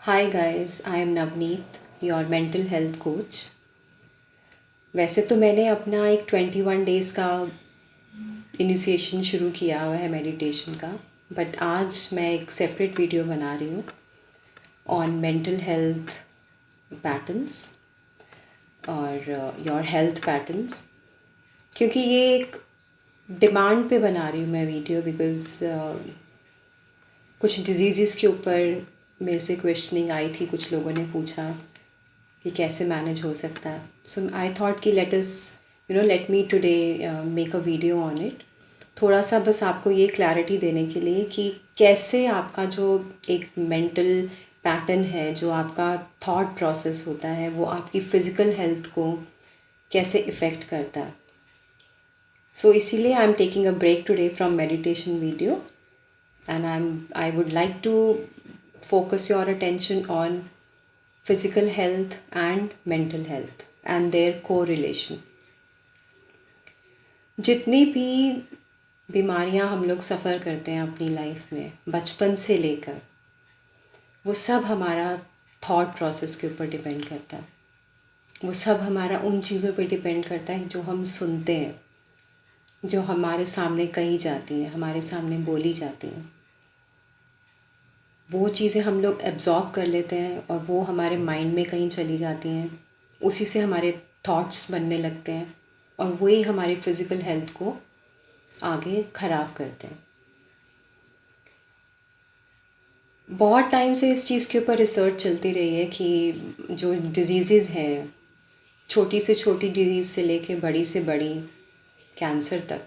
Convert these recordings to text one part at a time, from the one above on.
Hi guys, I am Navneet, your mental health coach. वैसे तो मैंने अपना एक 21 डेज़ का इनिशिएशन शुरू किया हुआ है मेडिटेशन का, बट आज मैं एक सेपरेट वीडियो बना रही हूँ ऑन मेंटल हेल्थ पैटर्न्स और योर हेल्थ पैटर्न्स, क्योंकि ये एक डिमांड पे बना रही हूँ मैं वीडियो बिकॉज़ कुछ डिजीज़ के ऊपर मेरे से क्वेश्चनिंग आई थी। कुछ लोगों ने पूछा कि कैसे मैनेज हो सकता है। सो आई थॉट कि let me today make a video on it. थोड़ा सा बस आपको ये क्लैरिटी देने के लिए कि कैसे आपका जो एक मेंटल पैटर्न है, जो आपका थॉट प्रोसेस होता है, वो आपकी फ़िज़िकल हेल्थ को कैसे इफ़ेक्ट करता है। सो इसीलिए I am taking a break today from meditation video and I would like to focus your attention on physical health and mental health and their correlation। जितनी भी बीमारियां हम लोग सफ़र करते हैं अपनी लाइफ में बचपन से लेकर, वो सब हमारा थॉट प्रोसेस के ऊपर डिपेंड करता है। वो सब हमारा उन चीज़ों पे डिपेंड करता है जो हम सुनते हैं, जो हमारे सामने कही जाती हैं, हमारे सामने बोली जाती हैं। वो चीज़ें हम लोग एब्ज़ॉर्ब कर लेते हैं और वो हमारे माइंड में कहीं चली जाती हैं। उसी से हमारे थॉट्स बनने लगते हैं और वही हमारी फ़िज़िकल हेल्थ को आगे ख़राब करते हैं। बहुत टाइम से इस चीज़ के ऊपर रिसर्च चलती रही है कि जो डिजीज़ हैं, छोटी से छोटी डिजीज़ से लेके बड़ी से बड़ी कैंसर तक,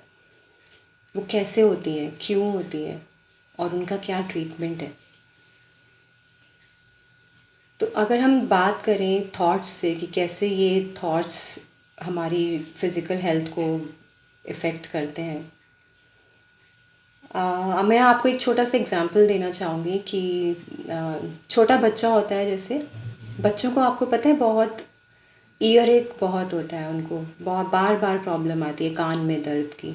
वो कैसे होती हैं, क्यों होती हैं और उनका क्या ट्रीटमेंट है। तो अगर हम बात करें थॉट्स से कि कैसे ये थॉट्स हमारी फ़िज़िकल हेल्थ को इफ़ेक्ट करते हैं, मैं आपको एक छोटा सा एग्ज़ाम्पल देना चाहूँगी कि छोटा बच्चा होता है, जैसे बच्चों को आपको पता है बहुत ईयर एक बहुत होता है, उनको बहुत बार बार प्रॉब्लम आती है कान में दर्द की।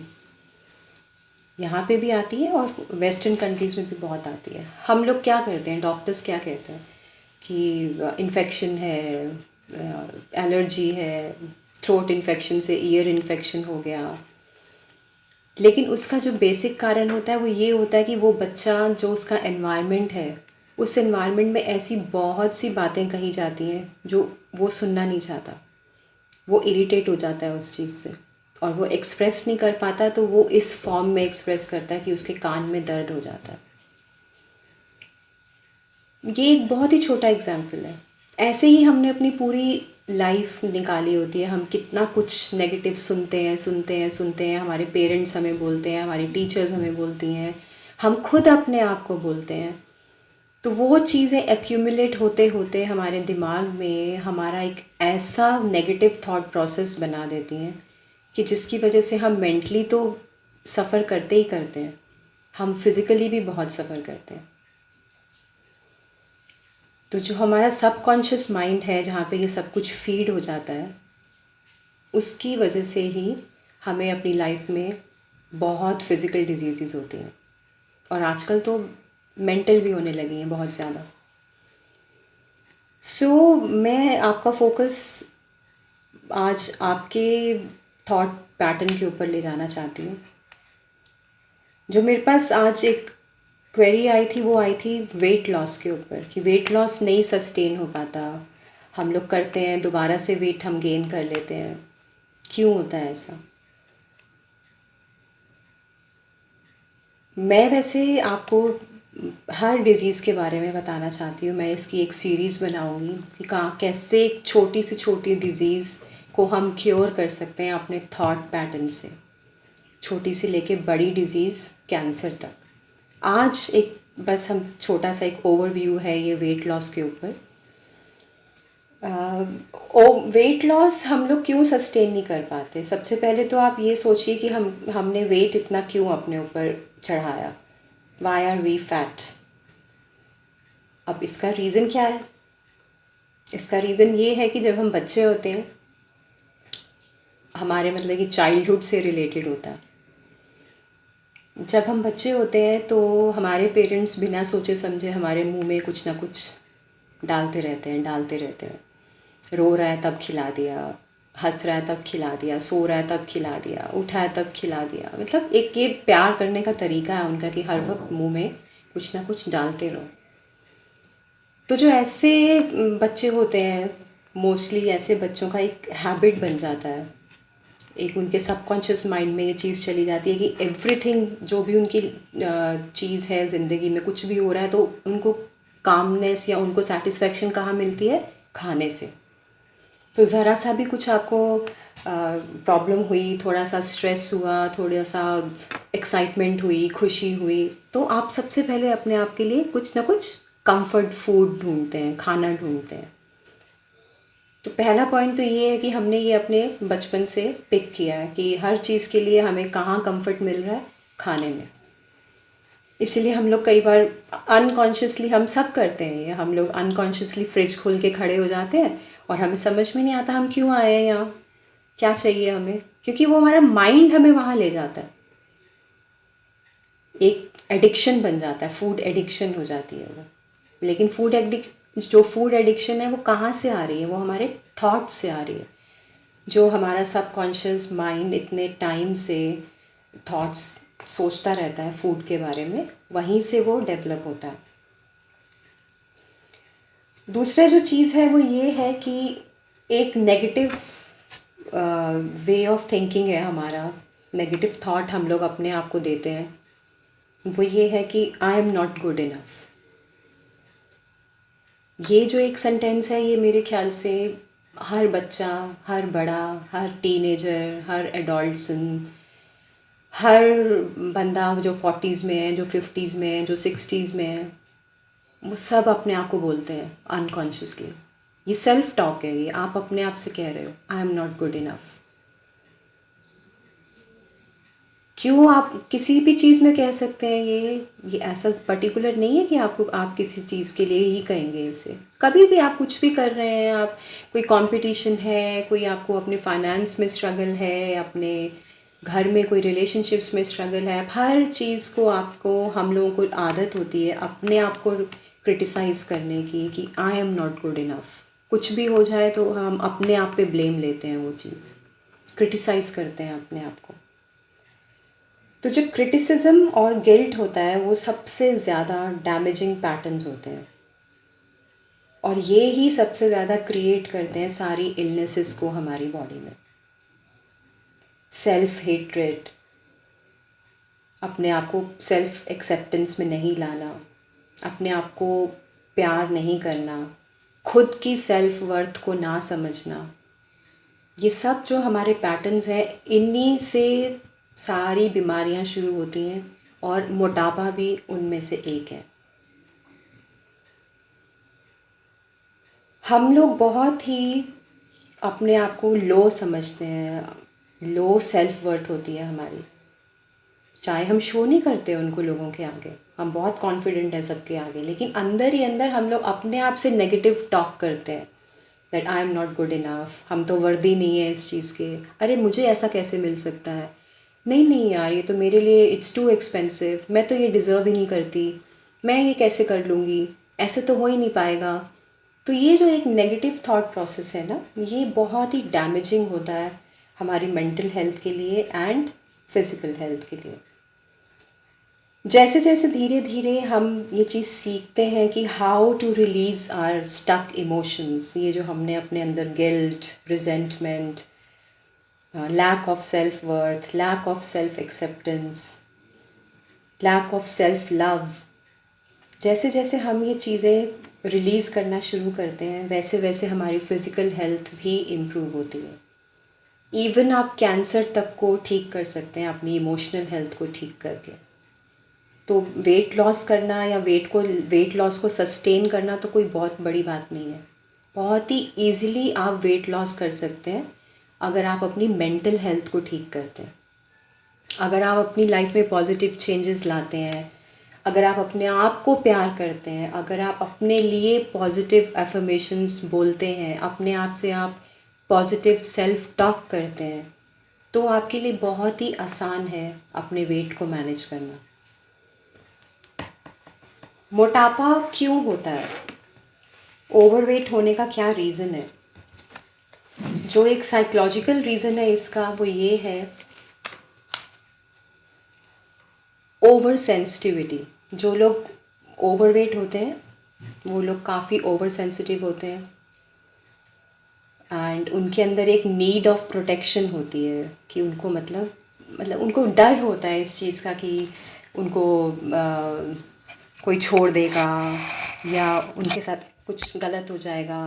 यहाँ पे भी आती है और वेस्टर्न कंट्रीज़ में भी बहुत आती है। हम लोग क्या करते हैं, डॉक्टर्स क्या कहते हैं कि इन्फेक्शन है, एलर्जी है, थ्रोट इन्फेक्शन से ईयर इन्फेक्शन हो गया। लेकिन उसका जो बेसिक कारण होता है वो ये होता है कि वो बच्चा जो उसका एनवायरनमेंट है, उस एनवायरनमेंट में ऐसी बहुत सी बातें कही जाती हैं जो वो सुनना नहीं चाहता। वो इरिटेट हो जाता है उस चीज़ से और वो एक्सप्रेस नहीं कर पाता, तो वो इस फॉर्म में एक्सप्रेस करता है कि उसके कान में दर्द हो जाता है। ये एक बहुत ही छोटा एग्जाम्पल है। ऐसे ही हमने अपनी पूरी लाइफ निकाली होती है। हम कितना कुछ नेगेटिव सुनते हैं। हमारे पेरेंट्स हमें बोलते हैं, हमारी टीचर्स हमें बोलती हैं, हम खुद अपने आप को बोलते हैं। तो वो चीज़ें एक्यूमुलेट होते होते हमारे दिमाग में हमारा एक ऐसा नेगेटिव थॉट प्रोसेस बना देती हैं कि जिसकी वजह से हम मेंटली तो सफ़र करते ही करते हैं, हम फिज़िकली भी बहुत सफ़र करते हैं। तो जो हमारा सबकॉन्शियस माइंड है, जहाँ पे ये सब कुछ फीड हो जाता है, उसकी वजह से ही हमें अपनी लाइफ में बहुत फ़िज़िकल डिजीज़ होती हैं और आजकल तो मेंटल भी होने लगी हैं बहुत ज़्यादा। मैं आपका फ़ोकस आज आपके थॉट पैटर्न के ऊपर ले जाना चाहती हूँ। जो मेरे पास आज एक क्वेरी आई थी, वो आई थी वेट लॉस के ऊपर, कि वेट लॉस नहीं सस्टेन हो पाता, हम लोग करते हैं दोबारा से वेट हम गेन कर लेते हैं, क्यों होता है ऐसा। मैं वैसे आपको हर डिज़ीज़ के बारे में बताना चाहती हूँ। मैं इसकी एक सीरीज़ बनाऊँगी कि कहाँ कैसे एक छोटी से छोटी डिज़ीज़ को हम क्योर कर सकते हैं अपने थॉट पैटर्न से, छोटी सी लेके बड़ी डिज़ीज़ कैंसर तक। आज एक बस हम छोटा सा एक ओवरव्यू है ये वेट लॉस के ऊपर। वेट लॉस हम लोग क्यों सस्टेन नहीं कर पाते। सबसे पहले तो आप ये सोचिए कि हमने वेट इतना क्यों अपने ऊपर चढ़ाया, वाई आर वी फैट। अब इसका रीज़न क्या है। इसका रीज़न ये है कि जब हम बच्चे होते हैं, हमारे मतलब कि चाइल्डहुड से रिलेटेड होता है। जब हम बच्चे होते हैं तो हमारे पेरेंट्स बिना सोचे समझे हमारे मुंह में कुछ ना कुछ डालते रहते हैं, डालते रहते हैं। रो रहा है तब खिला दिया, हंस रहा है तब खिला दिया, सो रहा है तब खिला दिया, उठा है तब खिला दिया। मतलब एक ये प्यार करने का तरीका है उनका कि हर वक्त मुंह में कुछ ना कुछ डालते रहो। तो जो ऐसे बच्चे होते हैं, मोस्टली ऐसे बच्चों का एक हैबिट बन जाता है, एक उनके सबकॉन्शियस माइंड में ये चीज़ चली जाती है कि एवरीथिंग, जो भी उनकी चीज़ है ज़िंदगी में, कुछ भी हो रहा है तो उनको कामनेस या उनको सेटिस्फेक्शन कहाँ मिलती है? खाने से। तो ज़रा सा भी कुछ आपको प्रॉब्लम हुई, थोड़ा सा स्ट्रेस हुआ, थोड़ा सा एक्साइटमेंट हुई, खुशी हुई, तो आप सबसे पहले अपने आप के लिए कुछ ना कुछ कंफर्ट फूड ढूंढते हैं, खाना ढूंढते हैं। तो पहला पॉइंट तो ये है कि हमने ये अपने बचपन से पिक किया है कि हर चीज़ के लिए हमें कहाँ कंफर्ट मिल रहा है? खाने में। इसीलिए हम लोग कई बार अनकॉन्शियसली, हम सब करते हैं ये, हम लोग अनकॉन्शियसली फ्रिज खोल के खड़े हो जाते हैं और हमें समझ में नहीं आता हम क्यों आए हैं यहाँ, क्या चाहिए हमें, क्योंकि वो हमारा माइंड हमें वहाँ ले जाता है। एक एडिक्शन बन जाता है, फूड एडिक्शन हो जाती है वो। लेकिन जो फूड एडिक्शन है वो कहाँ से आ रही है? वो हमारे थॉट्स से आ रही है। जो हमारा सबकॉन्शियस माइंड इतने टाइम से थॉट्स सोचता रहता है फूड के बारे में, वहीं से वो डेवलप होता है। दूसरा जो चीज़ है वो ये है कि एक नेगेटिव वे ऑफ थिंकिंग है हमारा, नेगेटिव थॉट हम लोग अपने आप को देते हैं। वो ये है कि I am not good enough. ये जो एक सेंटेंस है, ये मेरे ख्याल से हर बच्चा, हर बड़ा, हर टीनेजर, हर एडोल्सन, हर बंदा जो 40s में है, जो 50s में है, जो 60s में है, वो सब अपने आप को बोलते हैं अनकॉन्शियसली। ये सेल्फ टॉक है, ये आप अपने आप से कह रहे हो I am not good enough. क्यों? आप किसी भी चीज़ में कह सकते हैं ये ऐसा पर्टिकुलर नहीं है कि आप किसी चीज़ के लिए ही कहेंगे इसे। कभी भी आप कुछ भी कर रहे हैं, आप कोई कंपटीशन है, कोई आपको अपने फाइनेंस में स्ट्रगल है, अपने घर में कोई रिलेशनशिप्स में स्ट्रगल है, हर चीज़ को हम लोगों को आदत होती है अपने आप को क्रिटिसाइज़ करने की कि I am not good enough. कुछ भी हो जाए तो हम अपने आप पे ब्लेम लेते हैं, वो चीज़ क्रिटिसाइज़ करते हैं अपने आप को। तो जो क्रिटिसिज्म और गिल्ट होता है वो सबसे ज़्यादा डैमेजिंग पैटर्न्स होते हैं, और ये ही सबसे ज़्यादा क्रिएट करते हैं सारी इलनेसेस को हमारी बॉडी में। सेल्फ हेट्रेड, अपने आप को सेल्फ एक्सेप्टेंस में नहीं लाना, अपने आप को प्यार नहीं करना, खुद की सेल्फ वर्थ को ना समझना, ये सब जो हमारे पैटर्न्स हैं, इन्हीं से सारी बीमारियां शुरू होती हैं, और मोटापा भी उनमें से एक है। हम लोग बहुत ही अपने आप को लो समझते हैं, लो सेल्फ वर्थ होती है हमारी, चाहे हम शो नहीं करते उनको लोगों के आगे, हम बहुत कॉन्फिडेंट है सबके आगे, लेकिन अंदर ही अंदर हम लोग अपने आप से नेगेटिव टॉक करते हैं that I am not good enough, हम तो वर्दी नहीं है इस चीज़ के, अरे मुझे ऐसा कैसे मिल सकता है, नहीं नहीं यार ये तो मेरे लिए इट्स टू एक्सपेंसिव, मैं तो ये डिज़र्व ही नहीं करती, मैं ये कैसे कर लूँगी, ऐसे तो हो ही नहीं पाएगा। तो ये जो एक नेगेटिव थॉट प्रोसेस है ना, ये बहुत ही डैमेजिंग होता है हमारी मेंटल हेल्थ के लिए एंड फिज़िकल हेल्थ के लिए। जैसे जैसे धीरे धीरे हम ये चीज़ सीखते हैं कि how to release our stuck emotions, ये जो हमने अपने अंदर guilt, resentment, lack of self worth, lack of self acceptance, lack of self love, जैसे जैसे हम ये चीज़ें रिलीज़ करना शुरू करते हैं, वैसे वैसे हमारी फ़िज़िकल हेल्थ भी इम्प्रूव होती है। इवन आप कैंसर तक को ठीक कर सकते हैं अपनी इमोशनल हेल्थ को ठीक करके। तो वेट लॉस करना या वेट लॉस को सस्टेन करना तो कोई बहुत बड़ी बात नहीं है। बहुत ही ईज़िली आप वेट लॉस कर सकते हैं अगर आप अपनी मेंटल हेल्थ को ठीक करते हैं, अगर आप अपनी लाइफ में पॉजिटिव चेंजेस लाते हैं, अगर आप अपने आप को प्यार करते हैं, अगर आप अपने लिए पॉजिटिव अफर्मेशंस बोलते हैं, अपने आप से आप पॉजिटिव सेल्फ टॉक करते हैं, तो आपके लिए बहुत ही आसान है अपने वेट को मैनेज करना। मोटापा क्यों होता है? ओवरवेट होने का क्या रीज़न है? जो एक साइकोलॉजिकल रीज़न है इसका वो ये है, ओवर सेंसिटिविटी। जो लोग ओवरवेट होते हैं वो लोग काफ़ी ओवर सेंसिटिव होते हैं एंड उनके अंदर एक नीड ऑफ प्रोटेक्शन होती है कि उनको मतलब उनको डर होता है इस चीज़ का कि उनको कोई छोड़ देगा या उनके साथ कुछ गलत हो जाएगा।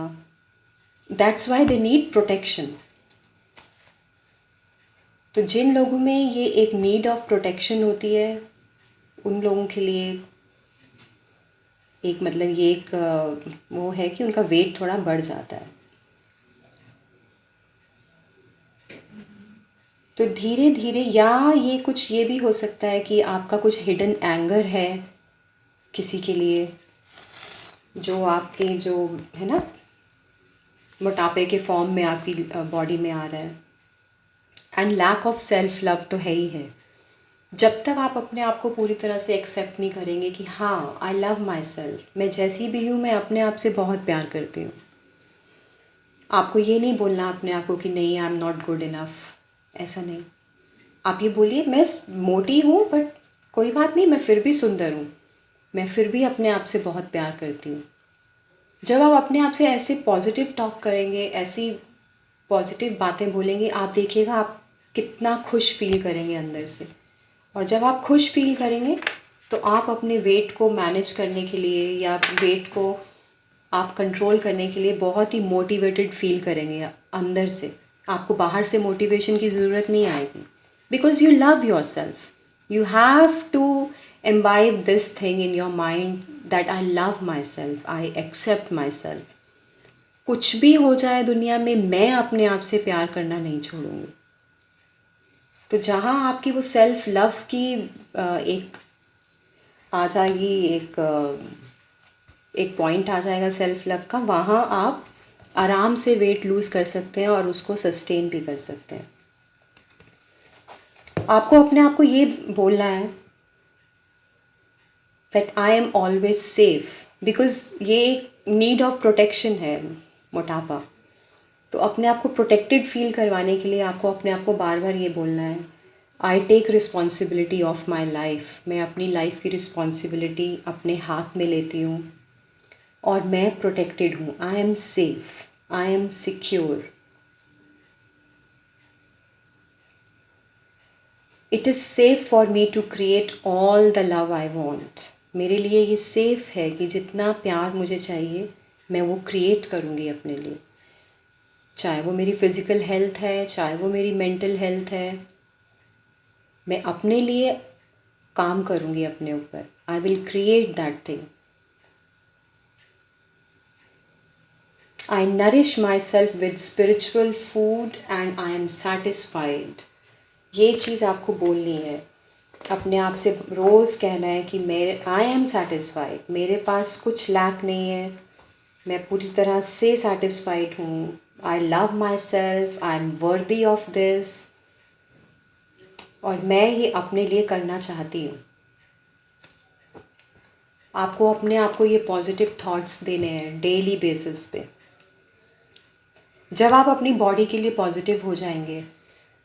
That's why they need protection. तो जिन लोगों में ये एक नीड ऑफ प्रोटेक्शन होती है उन लोगों के लिए एक ये एक वो है कि उनका वेट थोड़ा बढ़ जाता है। तो धीरे धीरे, या ये भी हो सकता है कि आपका कुछ हिडन एंगर है किसी के लिए, जो आपके जो है ना मोटापे के फॉर्म में आपकी बॉडी में आ रहा है। And lack of self love तो है ही है। जब तक आप अपने आप को पूरी तरह से एक्सेप्ट नहीं करेंगे कि हाँ आई लव माई सेल्फ, मैं जैसी भी हूँ मैं अपने आप से बहुत प्यार करती हूँ। आपको ये नहीं बोलना अपने आप को कि नहीं I am not good enough, ऐसा नहीं। आप ये बोलिए मैं मोटी हूँ बट कोई बात नहीं, मैं फिर भी सुंदर हूँ, मैं फिर भी अपने आप से बहुत प्यार करती हूँ। जब आप अपने आप से ऐसे पॉजिटिव टॉक करेंगे, ऐसी पॉजिटिव बातें बोलेंगे, आप देखिएगा आप कितना खुश फील करेंगे अंदर से। और जब आप खुश फील करेंगे तो आप अपने वेट को मैनेज करने के लिए या वेट को आप कंट्रोल करने के लिए बहुत ही मोटिवेटेड फील करेंगे अंदर से। आपको बाहर से मोटिवेशन की ज़रूरत नहीं आएगी, because you love yourself. You have to imbibe this thing in your mind that I love myself, I accept myself. कुछ भी हो जाए दुनिया में, मैं अपने आप से प्यार करना नहीं छोड़ूंगी। तो जहाँ आपकी वो सेल्फ लव की एक आ जाएगी, एक पॉइंट आ जाएगा सेल्फ लव का, वहाँ आप आराम से वेट लूज़ कर सकते हैं और उसको सस्टेन भी कर सकते हैं। आपको अपने आप को ये बोलना है that I am always safe, because ये एक नीड ऑफ प्रोटेक्शन है मोटापा। तो अपने आप को प्रोटेक्टेड फील करवाने के लिए आपको अपने आप को बार बार ये बोलना है, I take responsibility of my life. मैं अपनी लाइफ की रिस्पॉन्सिबिलिटी अपने हाथ में लेती हूँ और मैं प्रोटेक्टेड हूँ। I am safe, I am secure. It is safe for me to create all the love I want. मेरे लिए ये सेफ़ है कि जितना प्यार मुझे चाहिए मैं वो क्रिएट करूँगी अपने लिए, चाहे वो मेरी फ़िज़िकल हेल्थ है, चाहे वो मेरी मेंटल हेल्थ है। मैं अपने लिए काम करूँगी अपने ऊपर। I will create that thing. I nourish my self with spiritual food and I am satisfied. ये चीज़ आपको बोलनी है, अपने आप से रोज़ कहना है कि मेरे आई एम सेटिस्फाइड, मेरे पास कुछ लैक नहीं है, मैं पूरी तरह से सेटिस्फाइड हूँ। I love my self, I am worthy of this, और मैं ये अपने लिए करना चाहती हूँ। आपको अपने आप को ये पॉजिटिव थॉट्स देने हैं डेली बेसिस पे। जब आप अपनी बॉडी के लिए पॉजिटिव हो जाएंगे,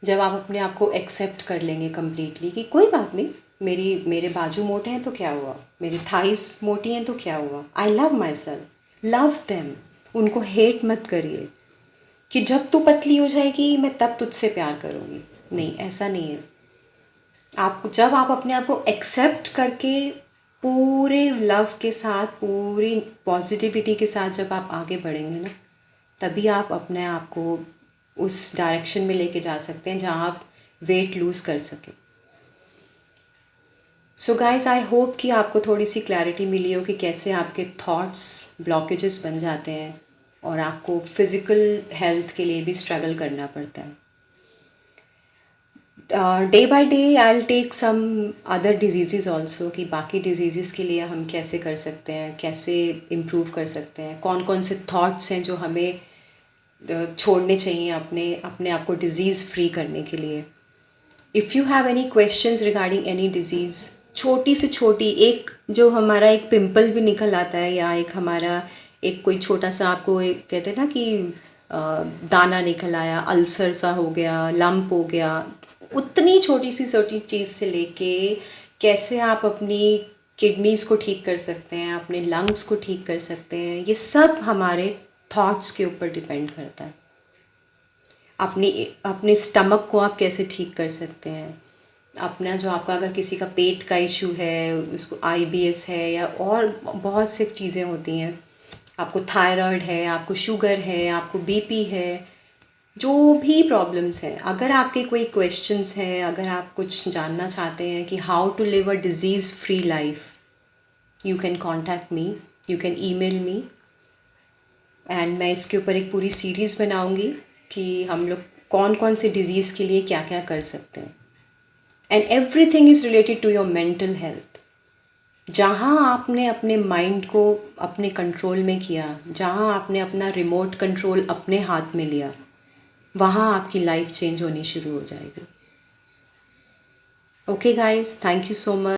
जब आप अपने आप को एक्सेप्ट कर लेंगे कम्प्लीटली कि कोई बात नहीं, मेरे बाजू मोटे हैं तो क्या हुआ, मेरी थाइस मोटी हैं तो क्या हुआ, I love my self, love them. उनको हेट मत करिए कि जब तू पतली हो जाएगी मैं तब तुझसे प्यार करूँगी। नहीं, ऐसा नहीं है। जब आप अपने आप को एक्सेप्ट करके पूरे लव के साथ, पूरी पॉजिटिविटी के साथ जब आप आगे बढ़ेंगे ना, तभी आप अपने आप को उस डायरेक्शन में लेके जा सकते हैं जहाँ आप वेट लूज़ कर सकें। सो गाइस, आई होप कि आपको थोड़ी सी क्लैरिटी मिली हो कि कैसे आपके थॉट्स ब्लॉकेजेस बन जाते हैं और आपको फिज़िकल हेल्थ के लिए भी स्ट्रगल करना पड़ता है। Day by day I will take some other disease also, कि बाकी डिजीज़ के लिए हम कैसे कर सकते हैं, कैसे इम्प्रूव कर सकते हैं, कौन कौन से थॉट्स हैं जो हमें छोड़ने चाहिए अपने आप को डिज़ीज़ फ्री करने के लिए। If you have any questions regarding any disease, छोटी से छोटी एक जो हमारा एक पिंपल भी निकल आता है या एक हमारा एक कोई छोटा सा आपको एक कहते हैं ना कि दाना निकल आया, अल्सर सा हो गया, लंप हो गया, उतनी छोटी सी चीज़ से लेके कैसे आप अपनी किडनीज़ को ठीक कर सकते हैं, अपने लंग्स को ठीक कर सकते हैं, ये सब हमारे थॉट्स के ऊपर डिपेंड करता है। अपनी अपने स्टमक को आप कैसे ठीक कर सकते हैं, अपना जो आपका अगर किसी का पेट का इशू है, उसको आईबीएस है या और बहुत सी चीज़ें होती हैं, आपको थायराइड है, आपको शुगर है, आपको बीपी है, जो भी प्रॉब्लम्स हैं, अगर आपके कोई क्वेश्चंस हैं, अगर आप कुछ जानना चाहते हैं कि how to live a disease free life, you can contact me, you can email me, and मैं इसके ऊपर एक पूरी सीरीज़ बनाऊंगी कि हम लोग कौन कौन से डिज़ीज़ के लिए क्या क्या कर सकते हैं। And everything is related to your mental health. जहाँ आपने अपने माइंड को अपने कंट्रोल में किया, जहाँ आपने अपना रिमोट कंट्रोल अपने हाथ में लिया, वहाँ आपकी लाइफ चेंज होनी शुरू हो जाएगी। Okay guys, thank you so much.